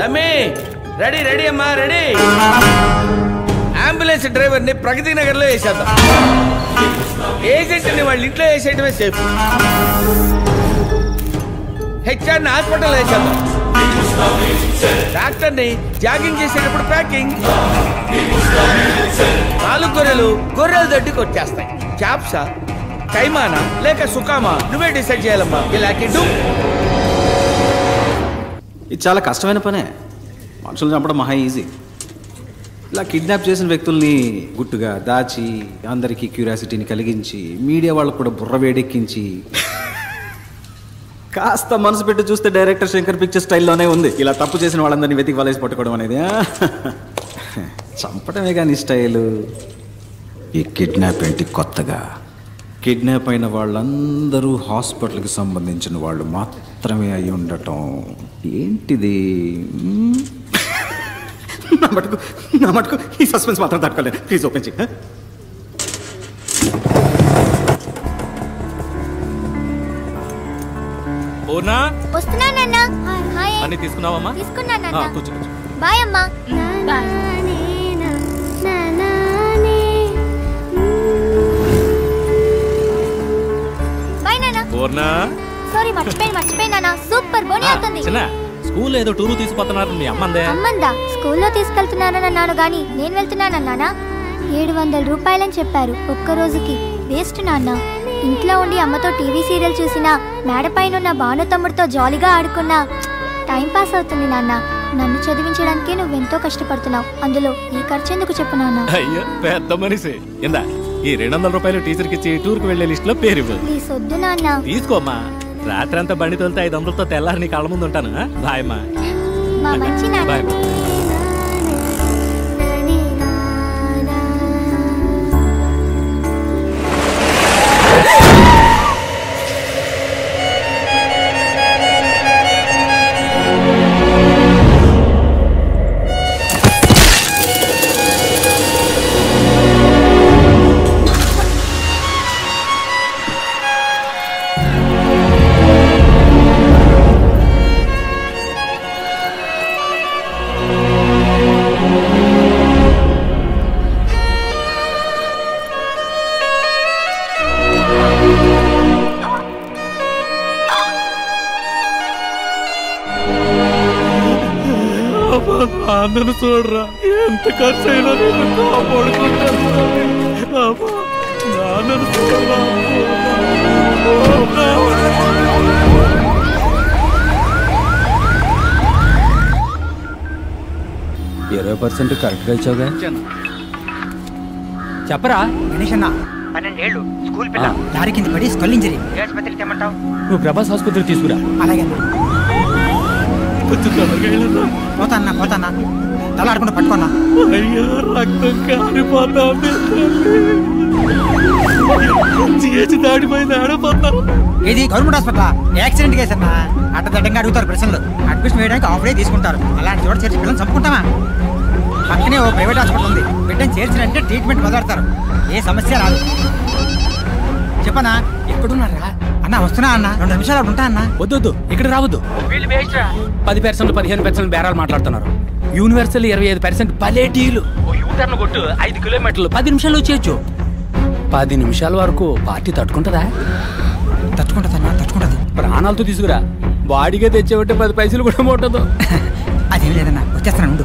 తమ్మి ready ready అమ్మా ready. Ambulance driver ని ప్రగతి నగర్ లో వేసేద్దాం. ఏజెంట్ ని వాళ్ళ ఇంట్లో వేసేయటమే సేఫ్. హెచ్ఆర్ ని హాస్పిటల్ వేసేద్దాం. డాక్టర్ ని జాగింగ్ చేసేటప్పుడు ప్యాకింగ్. 4 గొర్రెలు దొడ్డికి వచ్చేస్తాయి. చాప్సా కైమానా లేక సుకామా నువ్వే డిసైడ్ చేయాలమ్మా. ఇలాంటి ఇది చాలా కష్టమైన పనే. మనుషులు చంపడం మహా ఈజీ. ఇలా కిడ్నాప్ చేసిన వ్యక్తుల్ని గుట్టుగా దాచి అందరికీ క్యూరియాసిటీని కలిగించి మీడియా వాళ్ళకు కూడా బుర్ర వేడెక్కించి కాస్త మనసు పెట్టి చూస్తే డైరెక్టర్ శంకర్ పిక్చర్ స్టైల్లోనే ఉంది. ఇలా తప్పు చేసిన వాళ్ళందరినీ వెతికి వలేసి పట్టుకోవడం అనేది. చంపడమే కానీ స్టైలు. ఈ కిడ్నాప్ ఏంటి కొత్తగా? కిడ్నాప్ అయిన వాళ్ళందరూ హాస్పిటల్కి సంబంధించిన వాళ్ళు మాత్రమే అయి ఉండటం ఏంటిది? నా మటుకు ఈ సస్పెన్స్ మాత్రం తట్టుకోలేదు. ప్లీజ్ ఓపెన్ చేయి. అన్ని తీసుకున్నావమ్మా? కూర్చో. బాయ్ అమ్మా. సారీ మర్చిపోయినా. సూపర్ బోని అవుతుంది. స్కూల్ ఏదో టూరు తీసుకుపోతున్నారు. మీ అమ్మందా స్కూల్లో తీసుకెళ్తున్నానని అన్నాను గాని నేను వెళ్తున్నానన్నానా? 700 రూపాయలని చెప్పారు ఒక్క రోజుకి. వేస్ట్ నాన్న. ఇంట్లో ఉండి అమ్మతో టీవీ సీరియల్ చూసినా, మేడపైన ఉన్న భాను తమ్ముడితో జాలీగా ఆడుకున్నా టైం పాస్ అవుతుంది నాన్న. నన్ను చదివించడానికే నువ్వెంతో కష్టపడుతున్నావు. అందులో ఈ ఖర్చు ఎందుకు చెప్పు నాన్న? అయ్యో పెద్ద మనిషి. ఇందా ఈ 200 రూపాయలు టీచర్కి ఇచ్చి టూర్కి వెళ్లే లిస్ట్ లో పేరు ప్లీజ్ వద్దు నాన్న. తీసుకోమ్మా. రాత్రి అంతా బండి తోలితే 500తో తెల్లారి నీ కళ్ళ ముందు ఉంటాను. బాయ్ అమ్మా. బాయ్. నన్ను చూడరా, ఎంత ఖర్చు అయినా నేను కాపాడుకుంటాను. నన్ను చూడరా. 20% కరెక్ట్గా ఇచ్చావుగా. చెప్పరా గణేష్ అన్న. 12 ఏళ్ళు స్కూల్ పిల్ల లారీ కింద పడి స్కల్ ఇంజరీ. ఆసుపత్రికి తెమ్మంటావు? నువ్వు ప్రభాస్ ఆసుపత్రికి తీసుకురా. అలాగే పోతాన్నా తల ఆడకుండా పట్టుకున్నా. అయ్యా రక్తం కారిపోతా. దాడిపోయింది. ఆడిపోతున్నారు. ఇది గవర్నమెంట్ హాస్పిటల్. యాక్సిడెంట్ కేసు అన్నా. అడ్డదడ్డంగా అడుగుతారు ప్రశ్నలు. అడ్మిషన్ వేయడానికి ఆఫ్ డే తీసుకుంటారు. అలాంటి చోట చేర్చి పిల్లలు చంపుకుంటామా? పక్కనే ఓ ప్రైవేట్ హాస్పిటల్ ఉంది. బిడ్డను చేర్చినంటే ట్రీట్మెంట్ మొదలెడతారు. ఏ సమస్య రాదు. చెప్పనా? ఎక్కడున్నారా అన్న? వస్తున్నా అన్న. 2 నిమిషాలు అక్కడ ఉంటా అన్న. వద్దు ఇక్కడ రావద్దు. 10% 15% బేరాలు మాట్లాడుతున్నారు. యూనివర్సల్ 25% భలే డీలు. యూటర్న్ కొట్టు 5 కిలోమీటర్లు 10 నిమిషాలు వచ్చేయచ్చు. 10 నిమిషాల వరకు పార్టీ తట్టుకుంటుందా? తట్టుకుంటది. ప్రాణాలతో తీసుకురా. బాడీగా తెచ్చేవంటే 10 పైసలు కూడా ముట్టదు. అదేం లేదన్నా, వచ్చేస్తాను.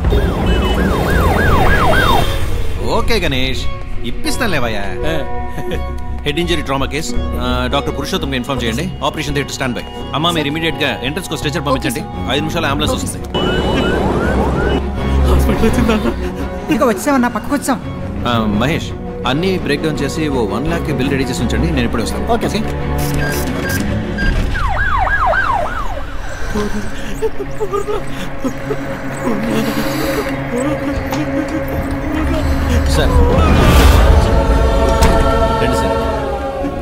ఓకే గణేష్, ఇప్పిస్తాను లేవయ్యా. Head injury trauma case. Doctor Purushottam inform చేయండి. Operation theatre stand by. అమ్మా మీరు ఇమీడియట్ గా ఎంట్రన్స్ కు స్ట్రెచర్ పంపించండి. 5 నిమిషాలు అంబులెన్స్ వస్తుంది. వచ్చామన్నా, పక్కకు వచ్చాం. మహేష్ అన్ని బ్రేక్ డౌన్ చేసి ఓ 1 lakh బిల్ రెడీ చేసి ఉంచండి. నేను ఇప్పుడే వస్తాను. Okay sir. రండి సార్.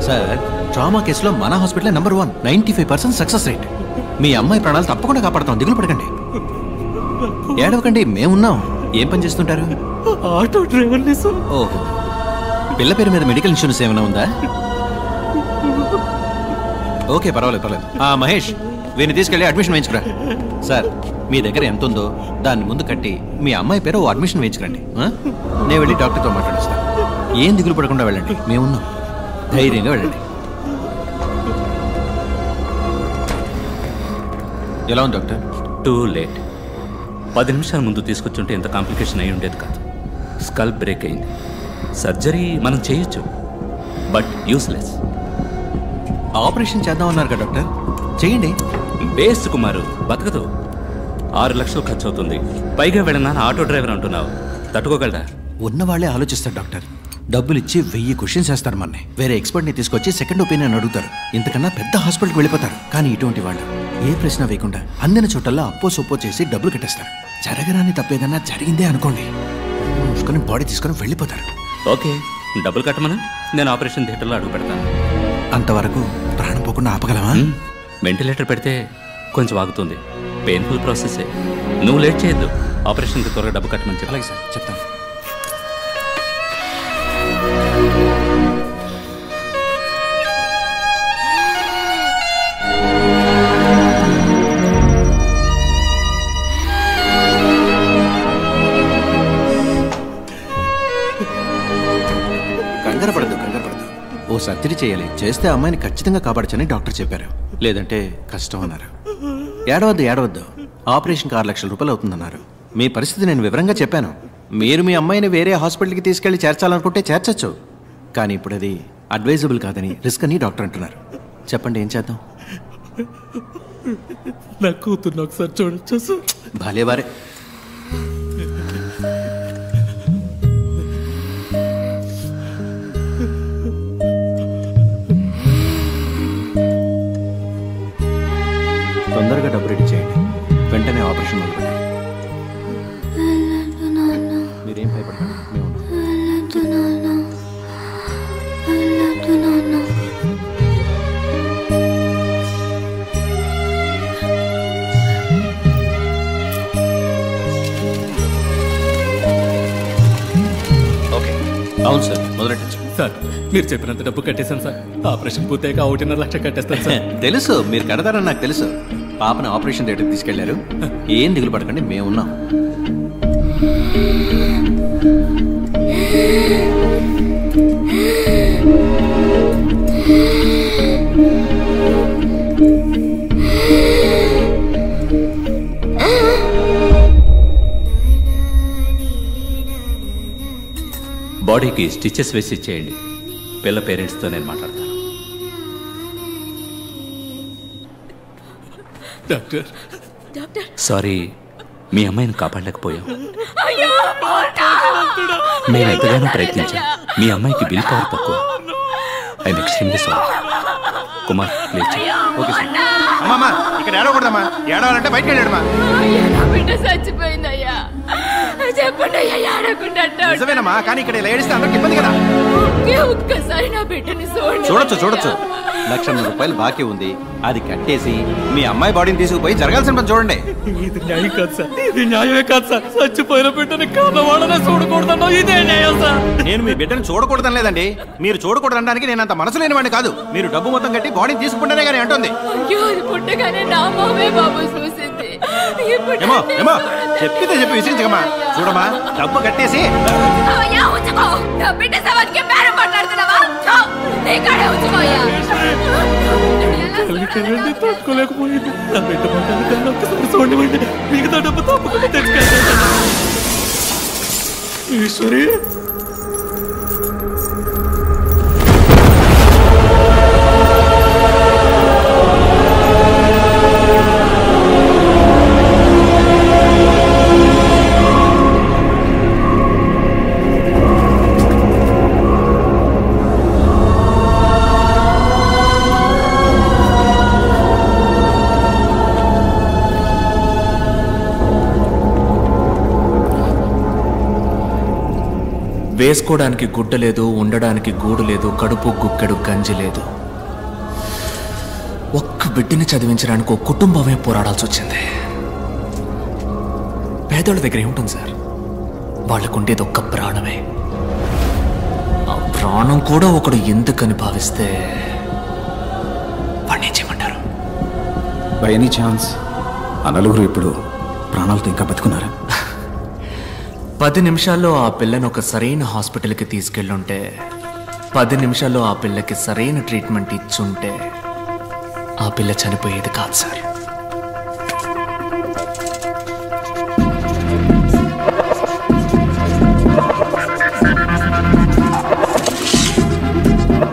సార్ ట్రామా కేసులో మన హాస్పిటల్ నెంబర్ 1, 95% సక్సెస్ రేట్. మీ అమ్మాయి ప్రాణాలు తప్పకుండా కాపాడతాం. దిగులు పడకండి, ఏడవకండి, మేమున్నాం. ఏం పని చేస్తుంటారు? Auto driver. ఓహో, పిల్ల పేరు మీద మెడికల్ ఇన్సూరెన్స్ ఏమైనా ఉందా? ఓకే పర్వాలేదు. మహేష్ వీరిని తీసుకెళ్ళి అడ్మిషన్ వేయించుకురా. సార్ మీ దగ్గర ఎంత ఉందో దాన్ని ముందు కట్టి మీ అమ్మాయి పేరు అడ్మిషన్ వేయించుకురండి. నేను వెళ్ళి డాక్టర్తో మాట్లాడేస్తాను. ఏం దిగులు పడకుండా వెళ్ళండి, మేమున్నాం. ధైర్యంగా వెళ్ళండి. ఎలా ఉంది డాక్టర్? Too late. 10 నిమిషాల ముందు తీసుకొచ్చుంటే ఇంత కాంప్లికేషన్ అయి ఉండేది కాదు. స్కల్ బ్రేక్ అయింది. సర్జరీ మనం చేయొచ్చు, బట్ యూస్లెస్. ఆపరేషన్ చేద్దామన్నారు కదా డాక్టర్, చేయండి. బేస్ట్ కుమారు బతకదు. 6 లక్షలు ఖర్చు అవుతుంది. పైగా వెళ్ళనా ఆటో డ్రైవర్ అంటున్నావు, తట్టుకోగలరా? ఉన్నవాళ్లే ఆలోచిస్తారు డాక్టర్. డబ్బులు ఇచ్చి 1000 క్వశ్చన్స్ వేస్తారు మనని. వేరే ఎక్స్పర్ట్ని తీసుకొచ్చి సెకండ్ ఒపీనియన్ అడుగుతారు. ఇంతకన్నా పెద్ద హాస్పిటల్కి వెళ్ళిపోతారు. కానీ ఇటువంటి వాళ్ళు ఏ ప్రశ్న వేయకుండా అందిన చోటల్లో అప్పో సొప్పో చేసి డబ్బులు కట్టేస్తారు. జరగరాని తప్పేదన్నా జరిగిందే అనుకోండి, మూసుకొని బాడీ తీసుకొని వెళ్ళిపోతారు. ఓకే, డబ్బులు కట్టమని నేను ఆపరేషన్ థియేటర్లో అడుగు పెడతాను. అంతవరకు ప్రాణం పోకుండా ఆపగలవా? వెంటిలేటర్ పెడితే కొంచెం ఆగుతుంది. పెయిన్ఫుల్ ప్రాసెసే. నువ్వు లేట్ చేయొద్దు. ఆపరేషన్కి త్వరగా డబ్బు కట్టమని చెప్పి. అలాగే సార్, చెప్తాను. కంగారు పడదు. ఓ సర్జరీ చేయాలి. చేస్తే అమ్మాయిని ఖచ్చితంగా కాపాడచ్చని డాక్టర్ చెప్పారు. లేదంటే కష్టం అన్నారు. ఏడవద్దు. ఆపరేషన్కి 6 లక్షల రూపాయలు అవుతుందన్నారు. మీ పరిస్థితి నేను వివరంగా చెప్పాను. మీరు మీ అమ్మాయిని వేరే హాస్పిటల్కి తీసుకెళ్లి చేర్చాలనుకుంటే చేర్చచ్చు. కానీ ఇప్పుడు అది అడ్వైజబుల్ కాదని, రిస్క్ అని డాక్టర్ అంటున్నారు. చెప్పండి, ఏం చేద్దాం? నా కూతుర్ని ఒకసారి చూడొచ్చు. భలేవారే. తొందరగా డబ్బు రెడీ చేయండి. వెంటనే ఆపరేషన్ మొదలుపెట్టండి. మీరేం భయపడకండి, మేము ఉన్నాం. ఓకే, అవును సార్, మొదలెట్టచ్చు. సార్ మీరు చెప్పినంత డబ్బు కట్టేశాను సార్. ఆపరేషన్ పూర్తయ్యాక 1.5 లక్ష కట్టేస్తాను సార్. తెలుసు, మీరు కడతారని నాకు తెలుసు. పాపను ఆపరేషన్ థియేటర్కి తీసుకెళ్లారు. ఏం దిగులు పడకండి, మేమున్నాం. బాడీకి స్టిచెస్ వేసి ఇచ్చేయండి. పిల్ల పేరెంట్స్తో నేను మాట్లాడతాను. డాక్టర్ సారీ, మీ అమ్మాయిని కాపాడలేకపోయాం. మేము ఎంతగానో ప్రయత్నించాం. మీ అమ్మాయికి బిల్ పవర్ తక్కువ. I'm extremely sorry. Kumar please. Okay sir. అమ్మా, ఇక్కడ ఏడవకూడదమ్మా. ఏడవాలంటే బయటకు వెళ్ళాడమ్మా. చచ్చిపోయిందయ్యా, చెప్పండి అయ్యా, ఏడకుండా. నిజమేనమ్మా, కానీ ఇక్కడ ఇలా ఏడిస్తే అందరికి ఇబ్బంది కదా. ఒక్కసారి నా బిడ్డని చూడొచ్చు. 1,00,000 రూపాయలు బాకీ ఉంది. అది కట్టేసి మీ అమ్మాయి బాడీని తీసుకుపోయి జరగాల్సిన పని చూడండి. ఇది న్యాయం కాదు సార్. ఇది న్యాయమే కాదు సార్. చచ్చిపోయిన బిడ్డని కాదవాళ్ళనే చూడకూడదన్నా ఇదే న్యాయం సార్. నేను మీ బిడ్డను చూడకూడదని లేదండి. మీరు చూడకూడదనడానికి నేను అంత మనసు లేనివాడిని కాదు. మీరు డబ్బు మొత్తం కట్టి బాడీని తీసుకుంటేనే కానీ అంటుంది. పుట్టగానే నా మామే బాబు చూసింది. ఏమో చెప్పితే చెప్పి విసిరించకమ్మా. చూడమ్మా, డబ్బు కట్టేసి తట్టుకోలేకపోయింది. నా బిడ్డ పట్టాలి ఒక్కసారి చూడండి. మిగతా డబ్బు తప్పకుండా తెచ్చుకెళ్తాను. ఈశ్వరి, వేసుకోవడానికి గుడ్డ లేదు, ఉండడానికి గూడు లేదు, కడుపు గుక్కెడు గంజి లేదు. ఒక్క బిడ్డని చదివించడానికి ఒక కుటుంబమే పోరాడాల్సి వచ్చింది. పేదోళ్ళ దగ్గర ఏముంటుంది సార్? వాళ్ళకుండేది ఒక్క ప్రాణమే. ఆ ప్రాణం కూడా ఒకడు ఎందుకని భావిస్తే వాడిని ఏం చేయమంటారు? బై ఎనీ ఛాన్స్ ఆ నలుగురు ఇప్పుడు ప్రాణాలతో ఇంకా బతుకున్నారా? 10 నిమిషాల్లో ఆ పిల్లని ఒక సరైన హాస్పిటల్కి తీసుకెళ్ళుంటే, 10 నిమిషాల్లో ఆ పిల్లకి సరైన ట్రీట్మెంట్ ఇచ్చుంటే ఆ పిల్ల చనిపోయేది కాదు సార్.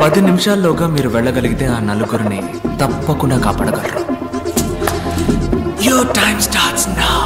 పది నిమిషాల్లోగా మీరు వెళ్ళగలిగితే ఆ నలుగురిని తప్పకుండా కాపాడగలరు. Your time starts now.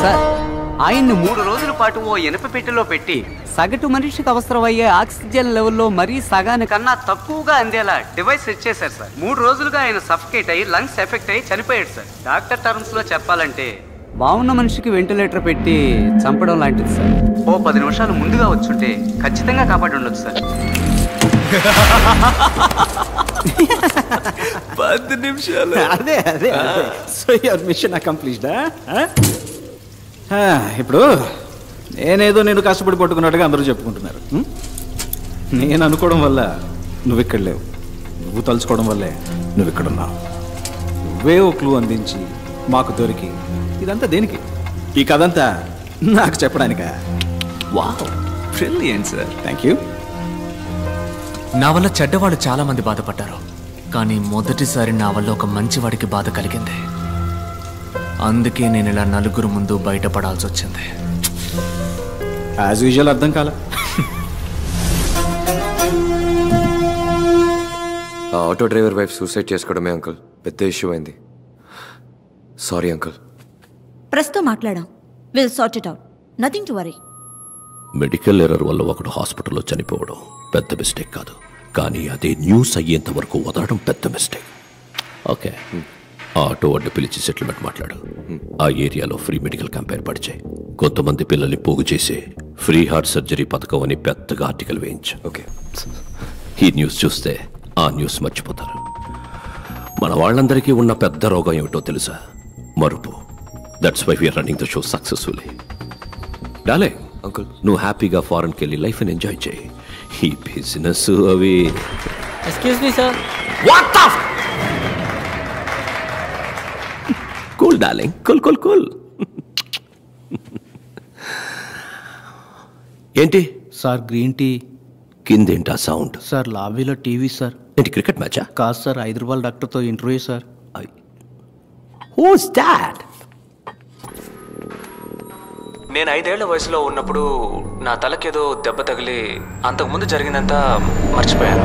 Sir, ఆయన్ని 3 రోజుల పాటు ఓ ఇనుప పెట్టెలో పెట్టి సగటు మనిషికి అవసరమయ్యే ఆక్సిజన్ లెవెల్లో మరీ సగానికన్నా తక్కువగా అందేలా డివైస్ సెట్ చేశారు సార్. 3 రోజులుగా ఆయన సఫకేట్ అయ్యి లంగ్స్ ఎఫెక్ట్ అయ్యి చనిపోయాడు సార్. డాక్టర్ టర్మ్స్ లో చెప్పాలంటే బాగున్న మనిషికి వెంటిలేటర్ పెట్టి చంపడం లాంటిది సార్. ఓ 10 నిమిషాలు ముందుగా వచ్చుంటే ఖచ్చితంగా కాపాడి ఉండొచ్చు సార్. 10 నిమిషాలు. అదే అదే సో యువర్ మిషన్ అకంప్లీష్డా? ఇప్పుడు నేను కష్టపడి పట్టుకున్నట్టుగా అందరూ చెప్పుకుంటున్నారు. నేను అనుకోవడం వల్ల నువ్వు ఇక్కడ లేవు, నువ్వు తలుచుకోవడం వల్లే నువ్వు ఇక్కడ ఉన్నావు. నువ్వే ఓ క్లూ అందించి మాకు దొరికి ఇదంతా దేనికి? ఈ కథంతా నాకు చెప్పడానికా? Wow, brilliant sir. Thank you. నా వల్ల చెడ్డవాళ్ళు చాలా మంది బాధపడ్డారు, కానీ మొదటిసారి నా వల్ల ఒక మంచివాడికి బాధ కలిగింది. అందుకే నేను ఇలా నలుగురు ముందు బయటపడాల్సి వచ్చింది. యాజ్ యూజువల్ అర్థం కాల. ఆ ఆటో డ్రైవర్ వైఫ్ సూసైడ్ చేసుకోవడమే అంకుల్ పెద్ద ఇష్యూ అయింది. Sorry uncle. ప్రెస్తో మాట్లాడాం. Will sort it out. Nothing to worry. Medical error వల్ల ఒకడు హాస్పిటల్లో చనిపోవడం పెద్ద మిస్టేక్ కాదు, కానీ అదే న్యూస్ అయ్యేంత వరకు వదలడం పెద్ద మిస్టేక్. ఓకే, ఆ ఆటో వాడిని పిలిచి సెటిల్మెంట్ మాట్లాడు. ఆ ఏరియాలో ఫ్రీ మెడికల్ క్యాంప్ ఏర్పాటు చేయి. కొంతమంది పిల్లల్ని పోగు చేసి ఫ్రీ హార్ట్ సర్జరీ పథకం అని పెద్దగా ఆర్టికల్ వేయించు. ఓకే, ఈ న్యూస్ చూస్తే ఆ న్యూస్ మర్చిపోతారు. మన వాళ్ళందరికీ ఉన్న పెద్ద రోగం ఏమిటో తెలుసా? మరుపు. That's why we're running the show successfully. Darling, uncle నువ్వు హ్యాపీగా ఫారెన్కి వెళ్ళి లైఫ్ని ఎంజాయ్ చేయి. ఈ బిజినెస్ అవి. Excuse me sir. What the cool darling, cool cool cool. ఏంటి సార్ గ్రీన్ టీ? కిందేంటా సౌండ్? సార్ లాబీలో టీవీ సార్. ఏంటి క్రికెట్ మ్యాచా? కాదు సార్, హైదరాబాద్ డాక్టర్తో ఇంటర్వ్యూ సార్. Who's that? నేను 5 ఏళ్ల వయసులో ఉన్నప్పుడు నా తలకేదో దెబ్బ తగిలి అంతకుముందు జరిగిందంతా మర్చిపోయాను.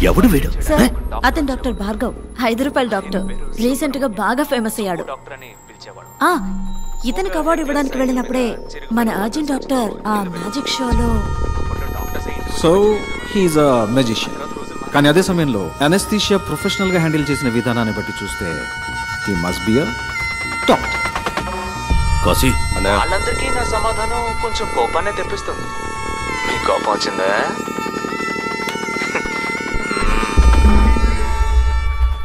ఎవడు వీడు? సార్, అతను డాక్టర్ భార్గవ్, 5 రూపాయల డాక్టర్. రీసెంట్ గా బాగా ఫేమస్ అయ్యాడు. ఇతనికి అవార్డు ఇవ్వడానికి వెళ్ళినప్పుడే మన అర్జున్ డాక్టర్ ఆ మ్యాజిక్ షోలో. సో హీఈస్ అ మెజిషియన్. కానీ అదే సమయంలో అనెస్థీషియా ప్రొఫెషనల్ గా హ్యాండిల్ చేసిన విధానాన్ని బట్టి చూస్తే he must be a doctor. Kashi, వాళ్ళందరికీ నా సమాధానం కొంచెం కోపాన్ని తెప్పిస్తుంది. మీ కోపం వచ్చిందా?